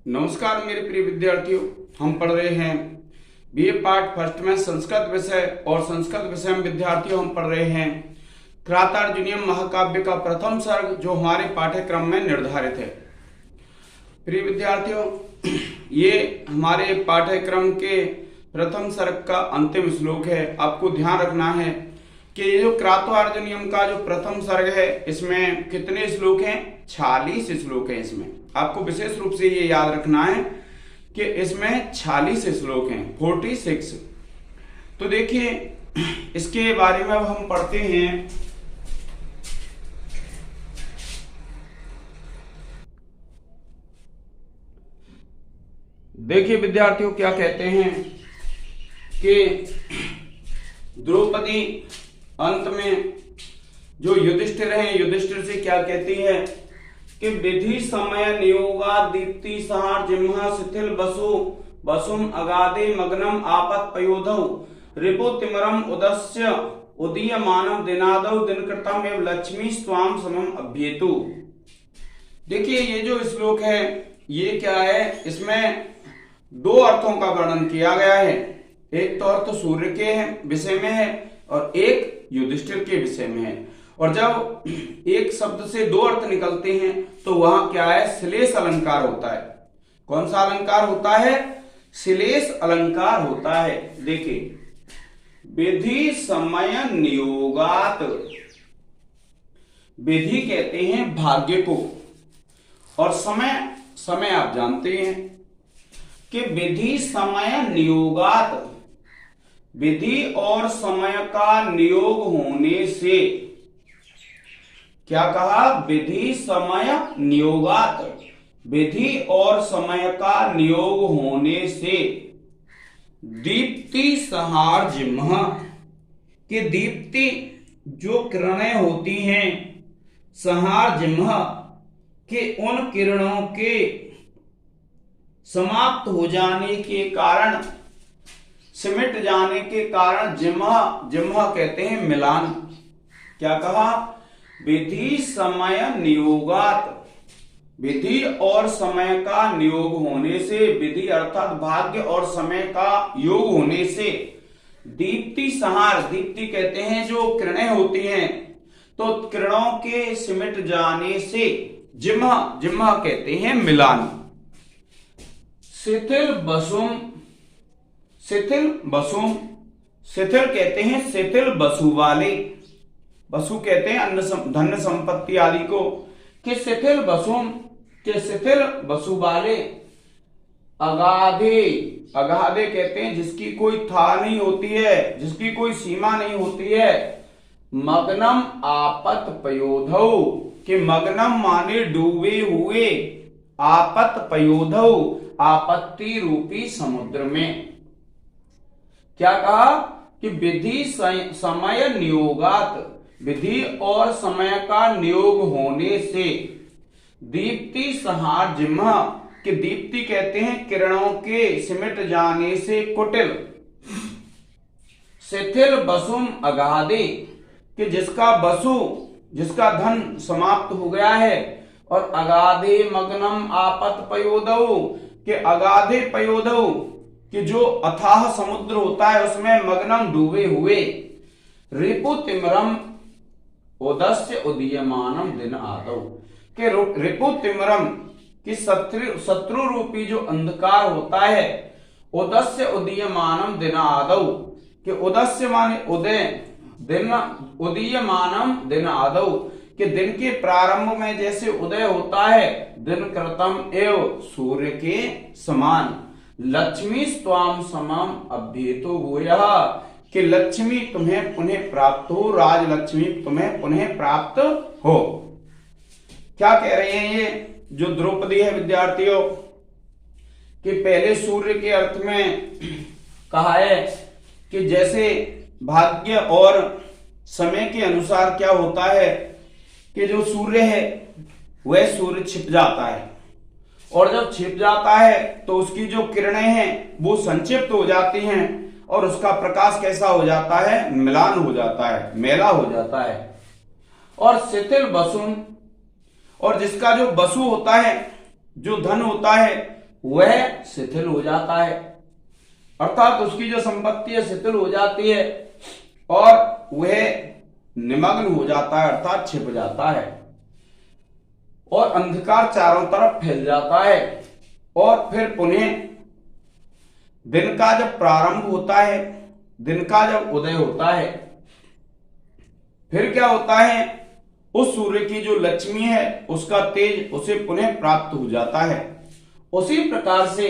नमस्कार मेरे प्रिय विद्यार्थियों, हम पढ़ रहे हैं बीए पार्ट फर्स्ट में संस्कृत विषय और संस्कृत विषय में विद्यार्थियों हम पढ़ रहे हैं क्रातार्जुनीयम महाकाव्य का प्रथम सर्ग जो हमारे पाठ्यक्रम में निर्धारित है। प्रिय विद्यार्थियों, ये हमारे पाठ्यक्रम के प्रथम सर्ग का अंतिम श्लोक है। आपको ध्यान रखना है कि ये जो क्रातार्जुनीयम का जो प्रथम सर्ग है इसमें कितने श्लोक हैं? 46 श्लोक हैं। इसमें आपको विशेष रूप से ये याद रखना है कि इसमें 46 श्लोक हैं, 46। तो देखिए इसके बारे में अब हम पढ़ते हैं। देखिए विद्यार्थियों क्या कहते हैं कि द्रौपदी अंत में जो युधिष्ठिर हैं, युधिष्ठिर से क्या कहती है कि विधि समय नियोगा दीप्ति सहार जिह्वा शिथिल बसु बसुम अगाधे मग्नम आपत पयोधौ रिपु तिमरम उदस्य उदीय मानव दिनादौ दिनकृतम एवं लक्ष्मी स्वाम समम अभ्येतु। देखिए ये जो श्लोक है ये क्या है, इसमें दो अर्थों का वर्णन किया गया है। एक तो अर्थ सूर्य के विषय में है और एक युधिष्ठिर के विषय में है। और जब एक शब्द से दो अर्थ निकलते हैं तो वहां क्या है, श्लेष अलंकार होता है। कौन सा अलंकार होता है? श्लेष अलंकार होता है। देखिए विधि समय नियोगात, विधि कहते हैं भाग्य को, और समय समय आप जानते हैं कि विधि समय नियोगात, विधि और समय का नियोग होने से, क्या कहा? विधि समय नियोगात, विधि और समय का नियोग होने से दीप्ति सहार जिह्वा, कि दीप्ति जो किरणें होती हैं सहार जिह्वा, कि उन किरणों के समाप्त हो जाने के कारण, सिमट जाने के कारण जिह्वा, जिह्वा कहते हैं मिलान। क्या कहा? विधि समय नियोगात, विधि और समय का नियोग होने से, विधि अर्थात भाग्य और समय का योग होने से दीप्ति सहार, दीप्ति कहते हैं जो किरणें होती हैं, तो किरणों के सिमट जाने से जिह्वा, जिह्वा कहते हैं मिलान। शिथिल बसुम, शिथिल बसुम, शिथिल कहते हैं शिथिल बसु वाले, बसु कहते हैं अन्न धन संपत्ति आदि को, कि शिथिल बसुम, के शिथिल बसु वाले। अगाधे, अगाधे कहते हैं जिसकी कोई था नहीं होती है, जिसकी कोई सीमा नहीं होती है। मग्नम आपत पयोधौ, कि मग्नम माने डूबे हुए, आपत पयोधौ आपत्ति रूपी समुद्र में। क्या कहा कि विधि समय नियोगात, विधि और समय का नियोग होने से दीप्ति सहार जिह्वा, कि दीप्ति कहते हैं किरणों के सिमट जाने से कुटिल। शिथिल बसुम अगाधे, कि जिसका बसु, जिसका धन समाप्त हो गया है। और अगाधे मग्नम आपत पयोधौ, कि अगाधे पयोधौ, कि जो अथाह समुद्र होता है उसमें मग्नम डूबे हुए। रिपु तिमरम उदस्य उदीयमानम दिन आदौ, कि रिपु तिमरम, कि शत्रु रूपी जो अंधकार होता है, उदस्य उदीयमानम दिन आदौ, कि उदस्य माने उदय, दिन उदीयमानम दिन आदौ, कि दिन के प्रारंभ में जैसे उदय होता है, दिन कृतम एवं सूर्य के समान। लक्ष्मी स्वाम समम अभ्येतु भूयः, कि लक्ष्मी तुम्हें पुनः प्राप्त हो, राजलक्ष्मी तुम्हें पुनः प्राप्त हो। क्या कह रहे हैं ये जो द्रौपदी है विद्यार्थियों, कि पहले सूर्य के अर्थ में कहा है कि जैसे भाग्य और समय के अनुसार क्या होता है कि जो सूर्य है वह सूर्य छिप जाता है, और जब छिप जाता है तो उसकी जो किरणें हैं वो संक्षिप्त हो जाती हैं और उसका प्रकाश कैसा हो जाता है? मिलान हो जाता है, मेला हो जाता है। और शिथिल बसुम, और जिसका जो बसु होता है, जो धन होता है, वह शिथिल हो जाता है, अर्थात उसकी जो संपत्ति है शिथिल हो जाती है और वह निमग्न हो जाता है, अर्थात छिप जाता है और अंधकार चारों तरफ फैल जाता है। और फिर पुनः दिन का जब प्रारंभ होता है, दिन का जब उदय होता है, फिर क्या होता है, उस सूर्य की जो लक्ष्मी है उसका तेज उसे पुनः प्राप्त हो जाता है। उसी प्रकार से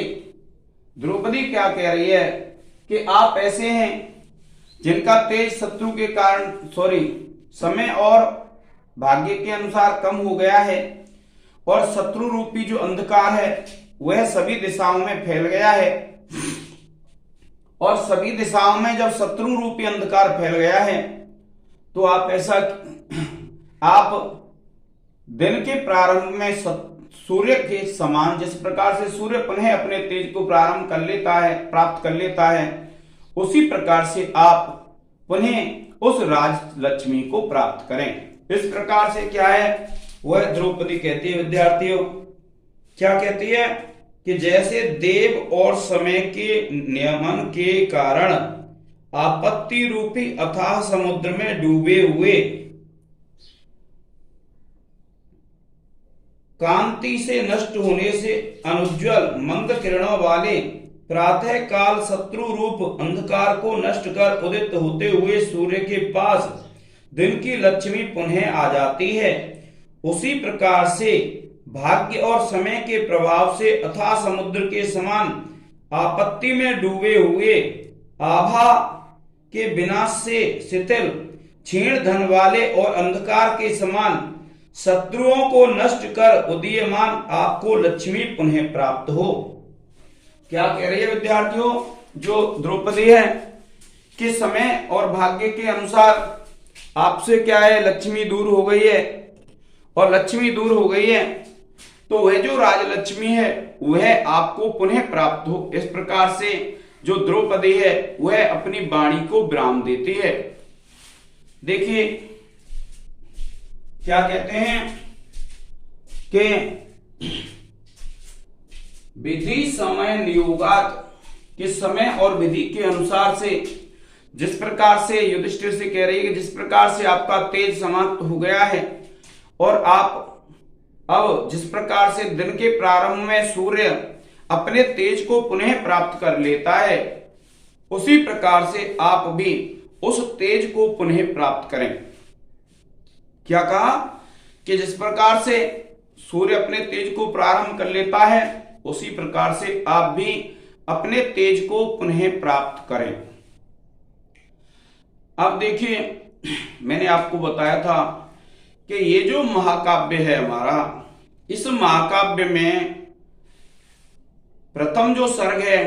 द्रौपदी क्या कह रही है कि आप ऐसे हैं जिनका तेज शत्रु के कारण समय और भाग्य के अनुसार कम हो गया है और शत्रु रूपी जो अंधकार है वह सभी दिशाओं में फैल गया है। और सभी दिशाओं में जब शत्रु रूपी अंधकार फैल गया है तो आप दिन के प्रारंभ में सूर्य के समान, जिस प्रकार से सूर्य पुनः अपने तेज को प्राप्त कर लेता है, उसी प्रकार से आप पुनः उस राज लक्ष्मी को प्राप्त करें। इस प्रकार से क्या है वह द्रौपदी कहती है विद्यार्थियों, क्या कहती है कि जैसे देव और समय के नियमन के कारण आपत्ति रूपी अथाह समुद्र में डूबे हुए कांति से नष्ट होने से अनुज्वल मंद किरणों वाले प्रातः काल शत्रु रूप अंधकार को नष्ट कर उदित होते हुए सूर्य के पास दिन की लक्ष्मी पुनः आ जाती है, उसी प्रकार से भाग्य और समय के प्रभाव से अथाह समुद्र के समान आपत्ति में डूबे हुए आभा के विनाश से शिथिल क्षीण धन वाले और अंधकार के समान शत्रुओं को नष्ट कर उदीयमान आपको लक्ष्मी पुनः प्राप्त हो। क्या कह रही है विद्यार्थियों जो द्रौपदी है कि समय और भाग्य के अनुसार आपसे क्या है, लक्ष्मी दूर हो गई है और लक्ष्मी दूर हो गई है तो वह जो राजलक्ष्मी है वह आपको पुनः प्राप्त हो। इस प्रकार से जो द्रौपदी है वह अपनी वाणी को विराम देती है। देखिए क्या कहते हैं कि विधि समय नियोगात के समय और विधि के अनुसार से, जिस प्रकार से युधिष्ठिर से कह रही है कि जिस प्रकार से आपका तेज समाप्त हो गया है और आप अब जिस प्रकार से दिन के प्रारंभ में सूर्य अपने तेज को पुनः प्राप्त कर लेता है, उसी प्रकार से आप भी उस तेज को पुनः प्राप्त करें। क्या कहा कि जिस प्रकार से सूर्य अपने तेज को प्रारंभ कर लेता है उसी प्रकार से आप भी अपने तेज को पुनः प्राप्त करें। अब देखिए मैंने आपको बताया था कि ये जो महाकाव्य है हमारा, इस महाकाव्य में प्रथम जो सर्ग है,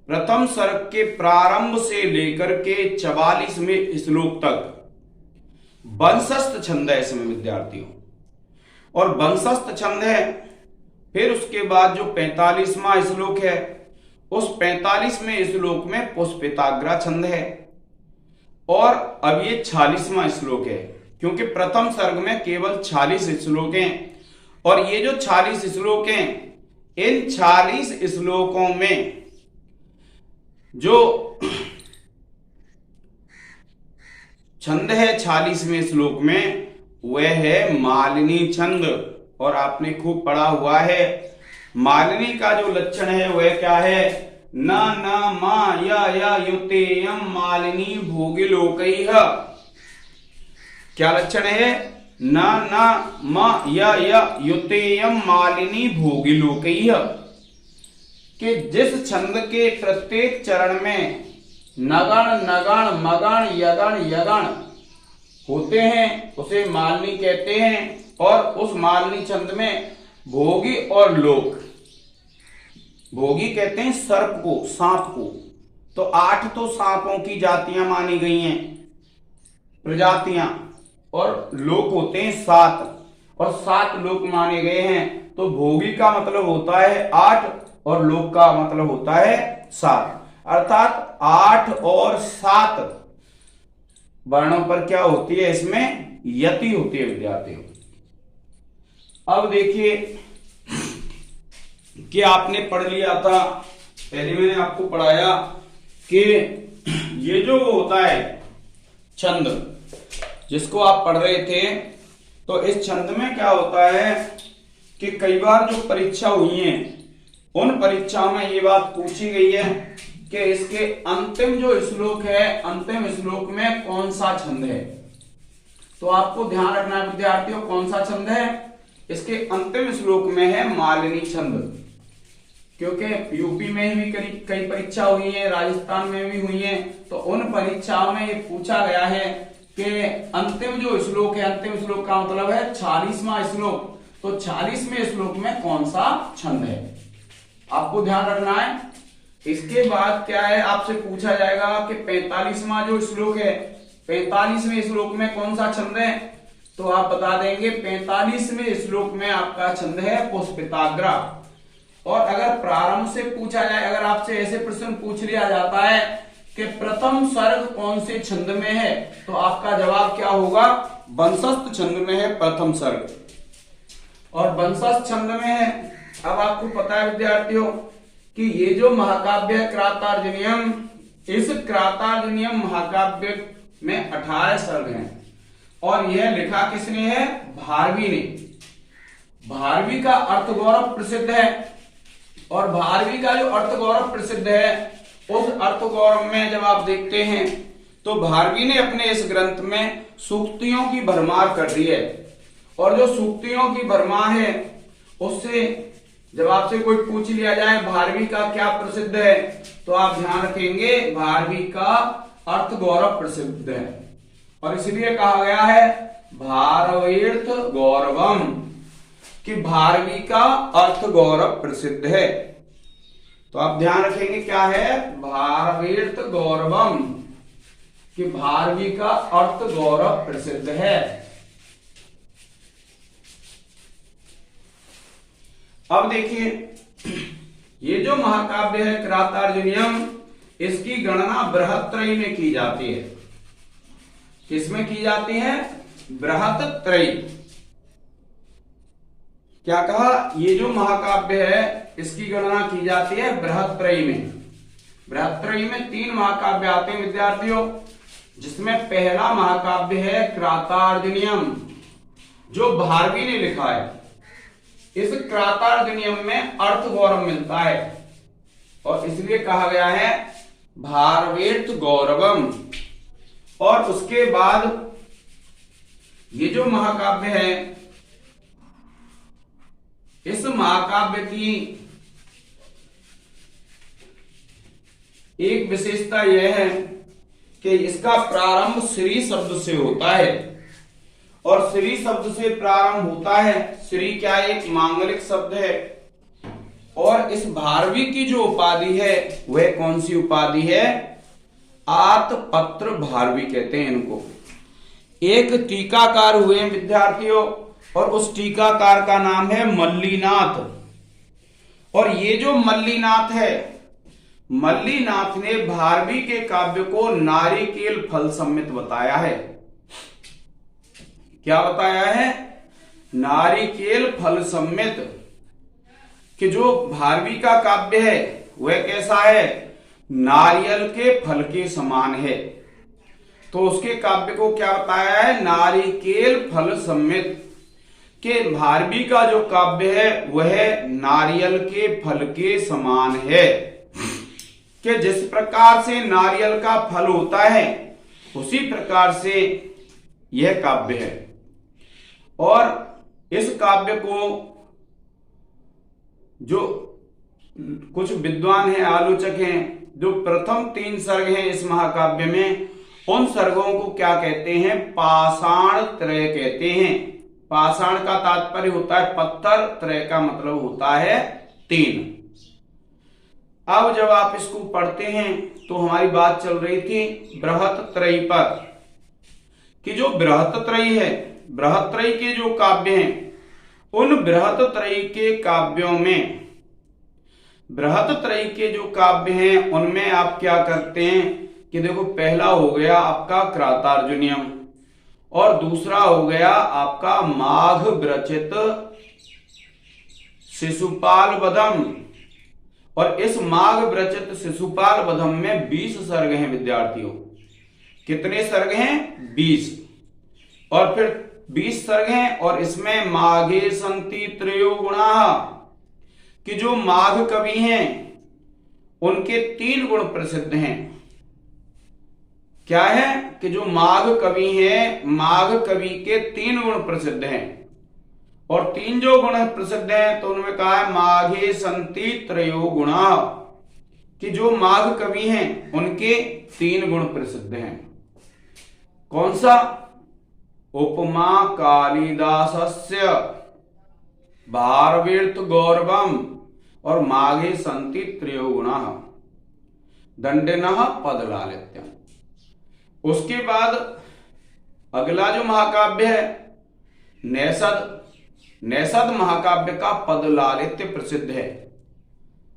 प्रथम सर्ग के प्रारंभ से लेकर के 44वें श्लोक तक वंशस्थ छंद है इसमें विद्यार्थियों, और वंशस्थ छंद है। फिर उसके बाद जो 45वां श्लोक है उस 45वें श्लोक में पुष्पिताग्रा छंद है और अब ये 46वां श्लोक है, क्योंकि प्रथम सर्ग में केवल 46 श्लोक हैं और ये जो 40 श्लोक हैं इन 40 श्लोकों में जो छंद है 46वें श्लोक में वह है मालिनी छंद। और आपने खूब पढ़ा हुआ है मालिनी का जो लक्षण है वह क्या है, न न मा या युतेयम मालिनी भोगिलोकैः। क्या लक्षण है, न न म या युतेयम मालिनी भोगिलोकैः, कि जिस छंद के प्रत्येक चरण में नगण नगण मगण यगण यगण होते हैं उसे मालिनी कहते हैं। और उस मालिनी छंद में भोगी और लोक, भोगी कहते हैं सर्प को, सांप को, तो 8 तो सांपों की जातियां मानी गई हैं, प्रजातियां, और लोक होते हैं 7 और 7 लोक माने गए हैं। तो भोगी का मतलब होता है 8 और लोक का मतलब होता है 7, अर्थात 8 और 7 वर्णों पर क्या होती है, इसमें यति होती है विद्यार्थियों। अब देखिए कि आपने पढ़ लिया था, पहले मैंने आपको पढ़ाया कि ये जो होता है छंद जिसको आप पढ़ रहे थे, तो इस छंद में क्या होता है कि कई बार जो परीक्षा हुई है उन परीक्षाओं में ये बात पूछी गई है कि इसके अंतिम जो श्लोक है, अंतिम श्लोक में कौन सा छंद है। तो आपको ध्यान रखना है विद्यार्थियों, कौन सा छंद है। इसके अंतिम श्लोक में है मालिनी छंद, क्योंकि यूपी में भी कई परीक्षा हुई है, राजस्थान में भी हुई है, तो उन परीक्षाओं में ये पूछा गया है कि अंतिम जो श्लोक है, अंतिम श्लोक का मतलब है 40वां श्लोक, तो 40वें श्लोक में कौन सा छंद है, आपको ध्यान रखना है। इसके बाद क्या है, आपसे पूछा जाएगा कि 45वां जो श्लोक है, 45वें श्लोक में कौन सा छंद है, तो आप बता देंगे 45वें श्लोक में आपका छंद है पुष्पिताग्रा। और अगर प्रारंभ से पूछा जाए, अगर आपसे ऐसे प्रश्न पूछ लिया जाता है कि प्रथम सर्ग कौन से छंद में है, तो आपका जवाब क्या होगा, वंशस्थ छंद में है प्रथम सर्ग, और वंशस्थ छंद में है। अब आपको पता है विद्यार्थियों कि ये जो महाकाव्य है क्रातार्जुनीयम, इस क्रातार्जुनीयम महाकाव्य में 18 सर्ग हैं, और यह लिखा किसने है, भारवी ने। भारवी का अर्थ गौरव प्रसिद्ध है, और भारवी का जो अर्थ गौरव प्रसिद्ध है, उस अर्थ गौरव में जब आप देखते हैं तो भारवी ने अपने इस ग्रंथ में सूक्तियों की भरमार कर दी है, और जो सूक्तियों की भरमार है उससे जब आपसे कोई पूछ लिया जाए भारवी का क्या प्रसिद्ध है, तो आप ध्यान रखेंगे भारवी का अर्थ गौरव प्रसिद्ध है, और इसलिए कहा गया है भारवीर्थ गौरवम, कि भारवी का अर्थ गौरव प्रसिद्ध है। तो आप ध्यान रखेंगे क्या है, भारवीर्थ गौरवम, कि भारवी का अर्थ गौरव प्रसिद्ध है। अब देखिए ये जो महाकाव्य है क्रातार्जुनीयम, इसकी गणना बृहत्त्रयी में की जाती है। किसमें की जाती है, बृहत्त्रयी। क्या कहा, ये जो महाकाव्य है इसकी गणना की जाती है बृहत्त्रयी में। बृहत्त्रयी में 3 महाकाव्य आते हैं विद्यार्थियों, जिसमें पहला महाकाव्य है क्रातार्जुनीयम, जो भारवी ने लिखा है। इस क्रातार्जुनीयम में अर्थ गौरव मिलता है, और इसलिए कहा गया है भारवेर्थ गौरवम। और उसके बाद ये जो महाकाव्य है, इस महाकाव्य की एक विशेषता यह है कि इसका प्रारंभ श्री शब्द से होता है, और श्री शब्द से प्रारंभ होता है। श्री क्या एक मांगलिक शब्द है, और इस भारवी की जो उपाधि है वह कौन सी उपाधि है, आतपत्र भारवी कहते हैं इनको। एक टीकाकार हुए हैं विद्यार्थियों, और उस टीकाकार का नाम है मल्लीनाथ। और ये जो मल्लीनाथ है, मल्लीनाथ ने भारवी के काव्य को नारिकेल फल सम्मित बताया है। क्या बताया है, नारिकेल फल सम्मित, कि जो भारवी का काव्य है वह कैसा है, नारियल के फल के समान है। तो उसके काव्य को क्या बताया है, नारिकेल फल सम्मित, कि भारवी का जो काव्य है वह नारियल के फल के समान है, कि जिस प्रकार से नारियल का फल होता है उसी प्रकार से यह काव्य है। और इस काव्य को जो कुछ विद्वान हैं, आलोचक हैं, जो प्रथम 3 सर्ग हैं इस महाकाव्य में, उन सर्गों को क्या कहते हैं, पाषाण त्रय कहते हैं। पाषाण का तात्पर्य होता है पत्थर, त्रय का मतलब होता है 3। अब जब आप इसको पढ़ते हैं तो हमारी बात चल रही थी बृहत्त्रयी पर, कि जो बृहत्त्रयी है, बृहत्त्रयी के जो काव्य हैं, उन बृहत्त्रयी के काव्यों में, बृहत्त्रयी के जो काव्य हैं उनमें आप क्या करते हैं कि देखो, पहला हो गया आपका क्रातार्जुनीयम, और दूसरा हो गया आपका माघ विरचित शिशुपाल वधम, और इस माघ विरचित शिशुपाल वधम में 20 सर्ग हैं विद्यार्थियों। कितने सर्ग हैं? 20। और फिर 20 सर्ग हैं, और इसमें माघे संति त्रयो गुणा, कि जो माघ कवि हैं उनके 3 गुण प्रसिद्ध हैं। क्या है? कि जो माघ कवि हैं, माघ कवि के 3 गुण प्रसिद्ध हैं। और 3 जो गुण प्रसिद्ध हैं तो उनमें कहा है माघे संति त्रयो गुणा, कि जो माघ कवि हैं उनके 3 गुण प्रसिद्ध हैं। कौन सा? उपमा कालिदासस्य भारवीर्त गौरवम और माघे संति त्रयो गुणा दंडिनः पदलालित्यम। उसके बाद अगला जो महाकाव्य है नैषद, नैषद महाकाव्य का पदलालित्य प्रसिद्ध है।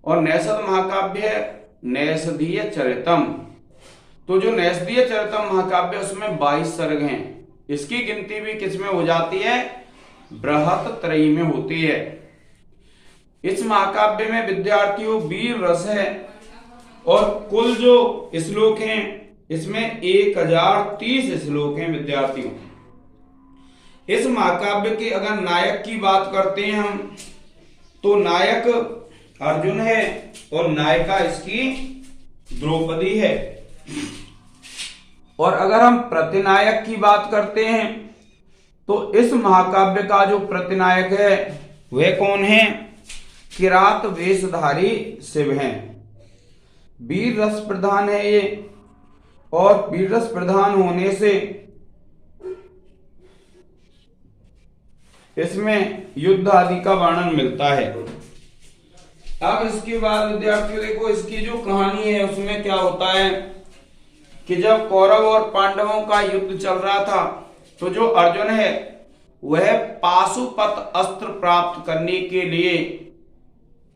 और नैषद महाकाव्य है नैषधीय चरितम। तो जो नैषधीय चरितम महाकाव्य उसमें 22 सर्ग हैं। इसकी गिनती भी किसमें हो जाती है? बृहत्त्रयी में होती है। इस महाकाव्य में विद्यार्थियों वीर रस है, और कुल जो श्लोक हैं इसमें 1030 श्लोक हैं विद्यार्थियों। इस महाकाव्य के अगर नायक की बात करते हैं हम, तो नायक अर्जुन है और नायिका इसकी द्रौपदी है। और अगर हम प्रतिनायक की बात करते हैं तो इस महाकाव्य का जो प्रतिनायक है वह कौन है? किरात वेशधारी शिव हैं। वीर रस प्रधान है ये, और वीर रस प्रधान होने से इसमें युद्ध आदि का वर्णन मिलता है। अब इसके बाद विद्यार्थियों देखो इसकी जो कहानी है उसमें क्या होता है कि जब कौरव और पांडवों का युद्ध चल रहा था तो जो अर्जुन है वह पाशुपत अस्त्र प्राप्त करने के लिए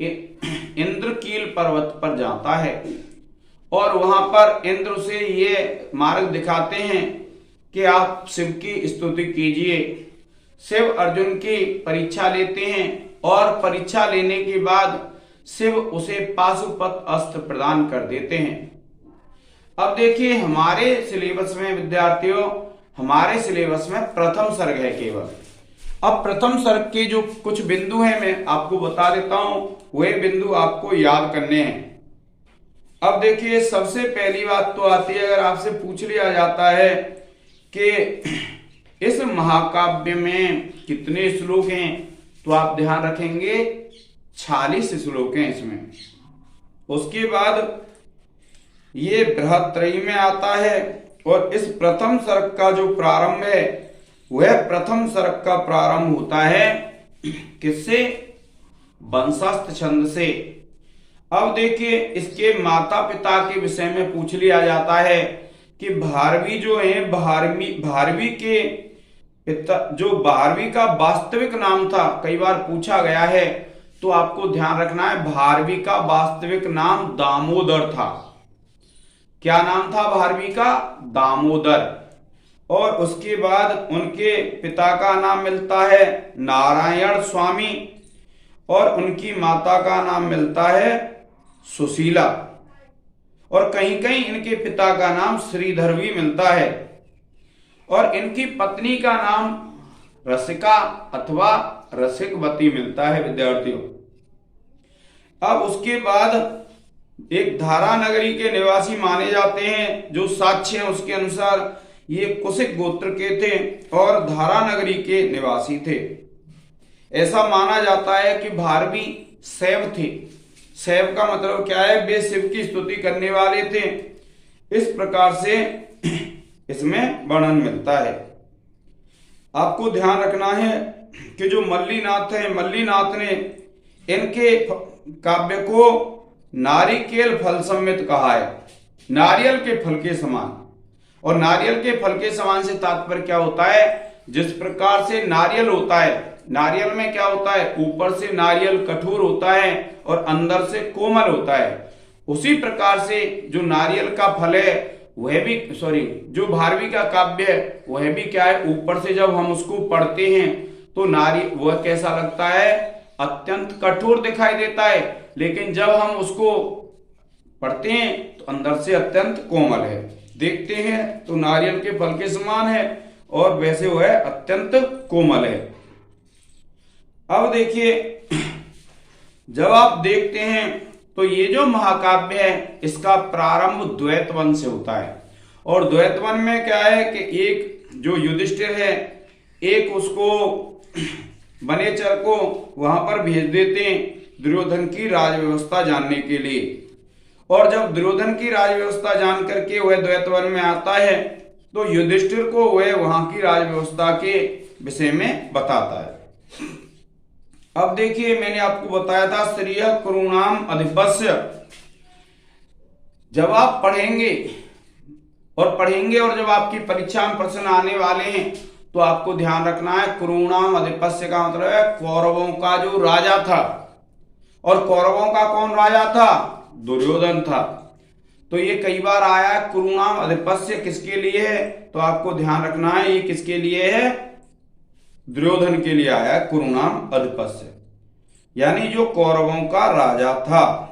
इंद्रकील पर्वत पर जाता है, और वहां पर इंद्र उसे ये मार्ग दिखाते हैं कि आप शिव की स्तुति कीजिए। शिव अर्जुन की परीक्षा लेते हैं, और परीक्षा लेने के बाद शिव उसे पाशुपत अस्त्र प्रदान कर देते हैं। अब देखिए हमारे सिलेबस में विद्यार्थियों, हमारे सिलेबस में प्रथम सर्ग है केवल। अब प्रथम सर्ग के जो कुछ बिंदु हैं मैं आपको बता देता हूं, वे बिंदु आपको याद करने हैं। अब देखिए सबसे पहली बात तो आती है, अगर आपसे पूछ लिया जाता है कि इस महाकाव्य में कितने श्लोक हैं, तो आप ध्यान रखेंगे 46 श्लोक हैं इसमें। उसके बाद ये बृहत्त्रयी में आता है, और इस प्रथम सर्ग का जो प्रारंभ है वह प्रथम सर्ग का प्रारंभ होता है किससे? वंशस्थ छंद से। अब देखिए इसके माता पिता के विषय में पूछ लिया जाता है कि भारवी जो है, भारवी के पिता, जो भारवी का वास्तविक नाम था, कई बार पूछा गया है, तो आपको ध्यान रखना है भारवी का वास्तविक नाम दामोदर था। क्या नाम था भारवी का? दामोदर। और उसके बाद उनके पिता का नाम मिलता है नारायण स्वामी, और उनकी माता का नाम मिलता है सुशीला, और कहीं कहीं इनके पिता का नाम श्रीधर भी मिलता है, और इनकी पत्नी का नाम रसिका अथवा रसिकवती मिलता है विद्यार्थियों। अब उसके बाद एक धारा नगरी के निवासी माने जाते हैं, जो साक्ष्य हैं उसके अनुसार ये कुशिक गोत्र के थे और धारा नगरी के निवासी थे। ऐसा माना जाता है कि भारवी शैव थे। शैव का मतलब क्या है? वे शिव की स्तुति करने वाले थे। इस प्रकार से इसमें वर्णन मिलता है। आपको ध्यान रखना है कि जो मल्लीनाथ है, मल्लीनाथ ने इनके काव्य को नारिकेल फल सम्मित कहा है, नारियल के फल के समान। और नारियल के फल के समान से तात्पर्य क्या होता है? जिस प्रकार से नारियल होता है, नारियल में क्या होता है? ऊपर से नारियल कठोर होता है और अंदर से कोमल होता है। उसी प्रकार से जो नारियल का फल है वह भी, जो भारवी का काव्य है वह भी क्या है? ऊपर से जब हम उसको पढ़ते हैं तो वह कैसा लगता है? अत्यंत कठोर दिखाई देता है, लेकिन जब हम उसको पढ़ते हैं तो अंदर से अत्यंत कोमल है। देखते हैं तो नारियल के फल के समान है और वैसे वो है अत्यंत कोमल है। अब देखिए, जब आप देखते हैं तो ये जो महाकाव्य है इसका प्रारंभ द्वैत वन से होता है। और द्वैत वन में क्या है कि एक जो युधिष्ठिर है, एक उसको वनेचर को वहां पर भेज देते हैं दुर्योधन की राज व्यवस्था जानने के लिए। और जब दुर्योधन की राज व्यवस्था जान करके वह द्वैत वन में आता है तो युधिष्ठिर को वह वहां की राज व्यवस्था के विषय में बताता है। अब देखिए, मैंने आपको बताया था श्रेय कुरूणाम अधिपस्य। जब आप पढ़ेंगे और जब आपकी परीक्षा में प्रश्न आने वाले हैं तो आपको ध्यान रखना है, कुरूणाम अधिपस्य का मतलब है कौरवों का जो राजा था। और कौरवों का कौन राजा था? दुर्योधन था। तो ये कई बार आया है। कुरूणाम अधिपस्य किसके लिए है? तो आपको ध्यान रखना है ये किसके लिए है? दुर्योधन के लिए आया है कुरूणाम अधिपस्य, यानी जो कौरवों का राजा था।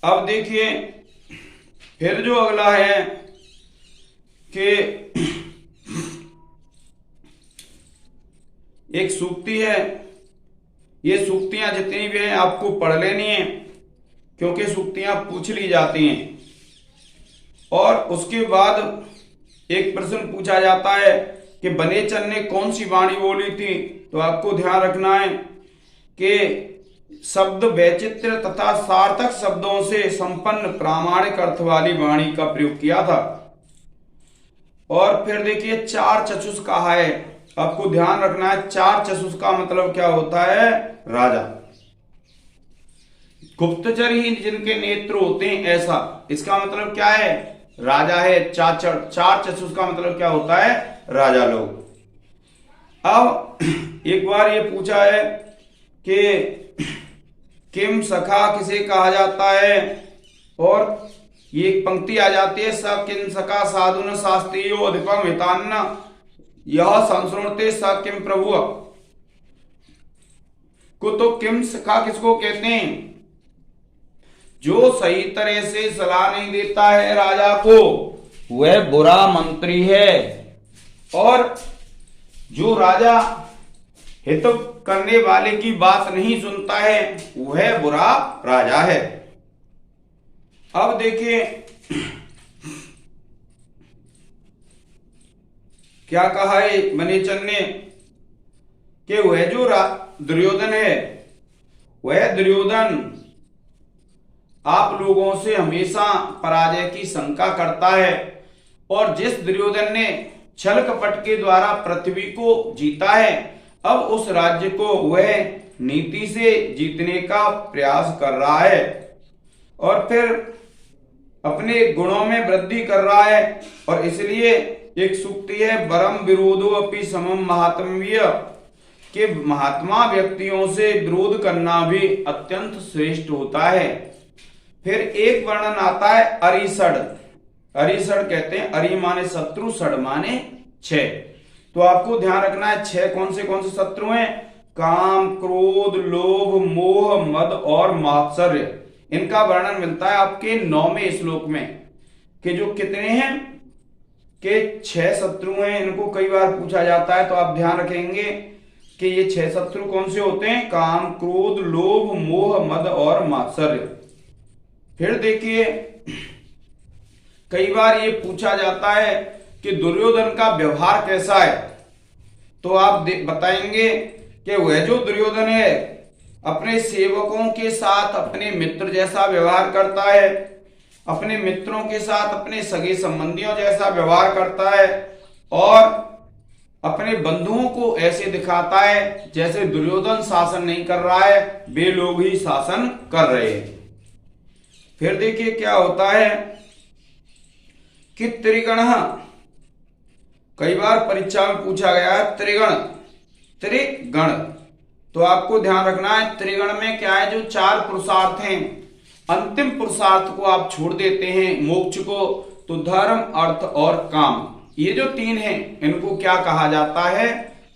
अब देखिए, फिर जो अगला है कि एक सूक्ति है। ये सूक्तियां जितनी भी हैं आपको पढ़ लेनी है, क्योंकि सूक्तियां पूछ ली जाती हैं। और उसके बाद एक प्रश्न पूछा जाता है कि वनेचर ने कौन सी वाणी बोली थी। तो आपको ध्यान रखना है कि शब्द वैचित्र्य तथा सार्थक शब्दों से संपन्न प्रामाणिक अर्थ वाली वाणी का प्रयोग किया था। और फिर देखिए, चार चक्षुष कहा है। आपको ध्यान रखना है, चार चक्षुष का मतलब क्या होता है? राजा। गुप्तचर ही जिनके नेत्र होते हैं, ऐसा। इसका मतलब क्या है? राजा है। चार चक्षुष का मतलब क्या होता है? राजा लोग। अब एक बार ये पूछा है कि किम सखा किसे कहा जाता है, और ये एक पंक्ति आ जाती है, स किम सखा साधुन शास्त्रियो अधिपम हितान्न यह संश्रुणते स किम प्रभु को। तो किम सखा किसको कहते हैं? जो सही तरह से सलाह नहीं देता है राजा को, वह बुरा मंत्री है। और जो राजा हित करने वाले की बात नहीं सुनता है, वह बुरा राजा है। अब देखिए, क्या कहा है वनेचर ने कि वह जो दुर्योधन है, वह दुर्योधन आप लोगों से हमेशा पराजय की शंका करता है। और जिस दुर्योधन ने छल कपट के द्वारा पृथ्वी को जीता है, अब उस राज्य को वह नीति से जीतने का प्रयास कर रहा है और फिर अपने गुणों में वृद्धि कर रहा है। और इसलिए एक सूक्ति है, वरम विरोधो अपि समम महात्म्य, कि महात्मा व्यक्तियों से विरोध करना भी अत्यंत श्रेष्ठ होता है। फिर एक वर्णन आता है अरिषड। अरिषड कहते हैं, अरि माने शत्रु, षड माने छह। तो आपको ध्यान रखना है, छह कौन से शत्रु हैं? काम, क्रोध, लोभ, मोह, मद और मात्सर्य। इनका वर्णन मिलता है आपके 9वें श्लोक में, कि जो कितने हैं कि 6 शत्रु हैं। इनको कई बार पूछा जाता है, तो आप ध्यान रखेंगे कि ये 6 शत्रु कौन से होते हैं? काम, क्रोध, लोभ, मोह, मद और मात्सर्य। फिर देखिए, कई बार ये पूछा जाता है कि दुर्योधन का व्यवहार कैसा है। तो आप बताएंगे कि वह जो दुर्योधन है अपने सेवकों के साथ अपने मित्र जैसा व्यवहार करता है, अपने मित्रों के साथ अपने सगे संबंधियों जैसा व्यवहार करता है, और अपने बंधुओं को ऐसे दिखाता है जैसे दुर्योधन शासन नहीं कर रहा है, वे लोग ही शासन कर रहे हैं। फिर देखिए क्या होता है कि त्रिगण, कई बार परीक्षा में पूछा गया है त्रिगण। तो आपको ध्यान रखना है, त्रिगण में क्या है? जो 4 पुरुषार्थ हैं, अंतिम पुरुषार्थ को आप छोड़ देते हैं, मोक्ष को। तो धर्म, अर्थ और काम, ये जो तीन हैं इनको क्या कहा जाता है?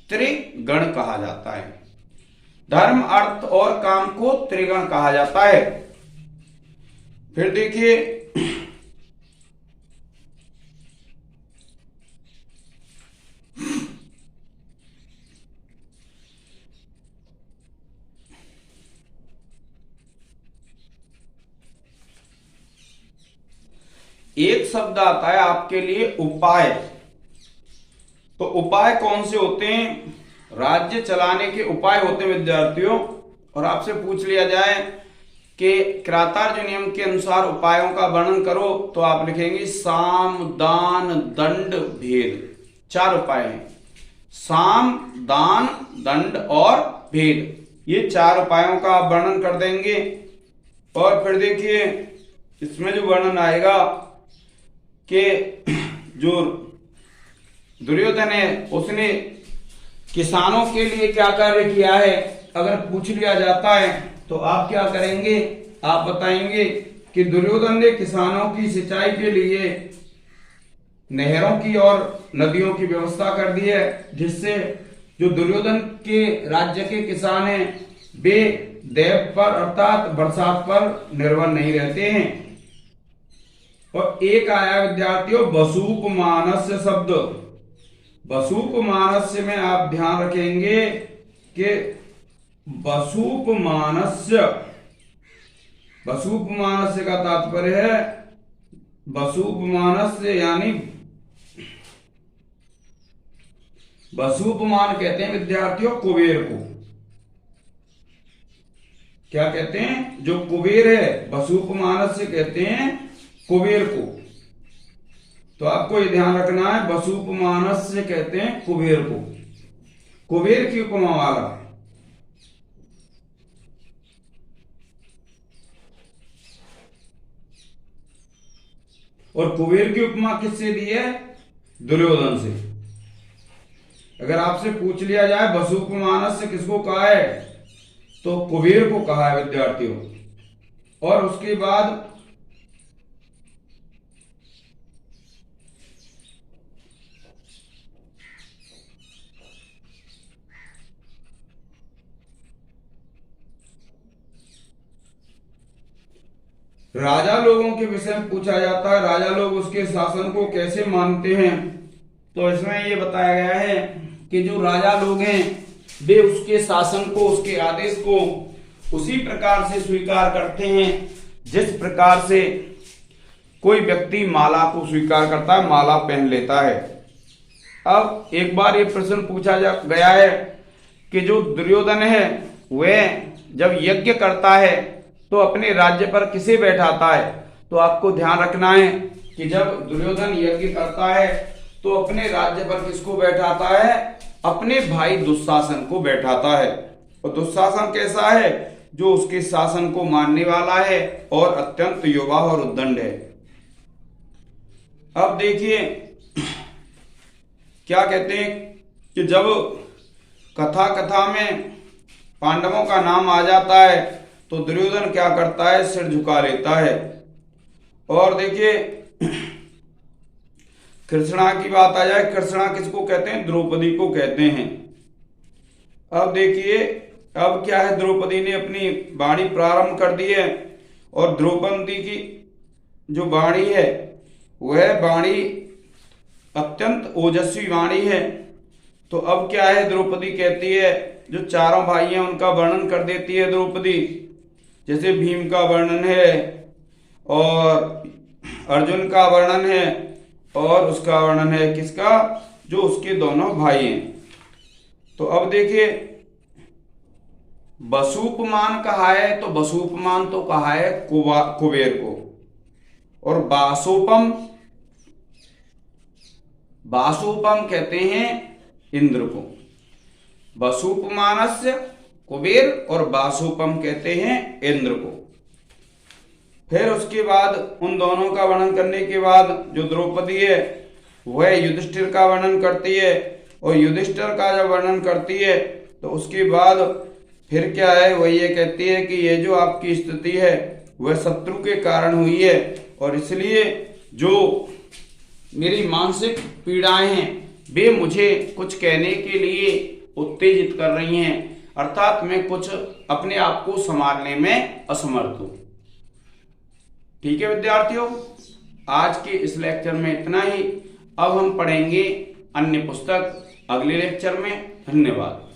त्रिगण कहा जाता है। धर्म, अर्थ और काम को त्रिगण कहा जाता है। फिर देखिए एक शब्द आता है आपके लिए उपाय। तो उपाय कौन से होते हैं? राज्य चलाने के उपाय होते हैं विद्यार्थियों। और आपसे पूछ लिया जाए कि कृतार्जुन नियम के अनुसार उपायों का वर्णन करो, तो आप लिखेंगे साम, दान, दंड, भेद। 4 उपाय हैं। साम, दान, दंड और भेद, ये 4 उपायों का आप वर्णन कर देंगे। और फिर देखिए इसमें जो वर्णन आएगा कि जो दुर्योधन है उसने किसानों के लिए क्या कार्य किया है, अगर पूछ लिया जाता है तो आप क्या करेंगे? आप बताएंगे कि दुर्योधन ने किसानों की सिंचाई के लिए नहरों की और नदियों की व्यवस्था कर दी है, जिससे जो दुर्योधन के राज्य के किसान हैं वे देव पर अर्थात बरसात पर निर्भर नहीं रहते हैं। और एक आया विद्यार्थियों वसूपमानस्य शब्द। वसूपमानस्य में आप ध्यान रखेंगे कि वसूपमानस्य का तात्पर्य है वसूपमानस्य यानी वसूपमान कहते हैं विद्यार्थियों कुबेर को। क्या कहते हैं? जो कुबेर है वसूपमानस्य कहते हैं कुबेर को। तो आपको ये ध्यान रखना है वसूपमानस्य कहते हैं कुबेर को, कुबेर की उपमा वाला। और कुबेर की उपमा किससे दी है? दुर्योधन से। अगर आपसे पूछ लिया जाए वसूपमानस्य किसको कहा है, तो कुबेर को कहा है विद्यार्थियों। और उसके बाद राजा लोगों के विषय में पूछा जाता है, राजा लोग उसके शासन को कैसे मानते हैं। तो इसमें ये बताया गया है कि जो राजा लोग हैं वे उसके शासन को, उसके आदेश को उसी प्रकार से स्वीकार करते हैं जिस प्रकार से कोई व्यक्ति माला को स्वीकार करता है, माला पहन लेता है। अब एक बार ये प्रश्न पूछा गया है कि जो दुर्योधन है वह जब यज्ञ करता है तो अपने राज्य पर किसे बैठाता है? तो आपको ध्यान रखना है कि जब दुर्योधन यज्ञ करता है तो अपने राज्य पर किसको बैठाता है? अपने भाई दुशासन को बैठाता है। और दुशासन कैसा है? जो उसके शासन को मानने वाला है और अत्यंत युवा और उद्दंड है। अब देखिए क्या कहते हैं कि जब कथा में पांडवों का नाम आ जाता है तो दुर्योधन क्या करता है? सिर झुका लेता है। और देखिए कृष्णा की बात आ जाए, कृष्णा किसको कहते हैं? द्रौपदी को कहते हैं। अब देखिए अब क्या है, द्रौपदी ने अपनी वाणी प्रारंभ कर दी है और द्रौपदी की जो वाणी है वह वाणी अत्यंत ओजस्वी वाणी है। तो अब क्या है, द्रौपदी कहती है, जो चारों भाई हैं उनका वर्णन कर देती है द्रौपदी। जैसे भीम का वर्णन है और अर्जुन का वर्णन है और उसका वर्णन है किसका? जो उसके दोनों भाई हैं। तो अब देखिए वसूपमान कहा है, तो वसूपमान तो कहा है कुबेर को। और वासुपम कहते हैं इंद्र को। वसूपमानस्य कुबेर और वासुपम कहते हैं इंद्र को। फिर उसके बाद उन दोनों का वर्णन करने के बाद जो द्रौपदी है वह युधिष्ठिर का वर्णन करती है। और युधिष्ठिर का जब वर्णन करती है तो उसके बाद फिर क्या है, वह ये कहती है कि ये जो आपकी स्थिति है वह शत्रु के कारण हुई है और इसलिए जो मेरी मानसिक पीड़ाएं हैं वे मुझे कुछ कहने के लिए उत्तेजित कर रही हैं, अर्थात मैं कुछ अपने आप को संभालने में असमर्थ हूं। ठीक है विद्यार्थियों, आज के इस लेक्चर में इतना ही। अब हम पढ़ेंगे अन्य पुस्तक अगले लेक्चर में। धन्यवाद।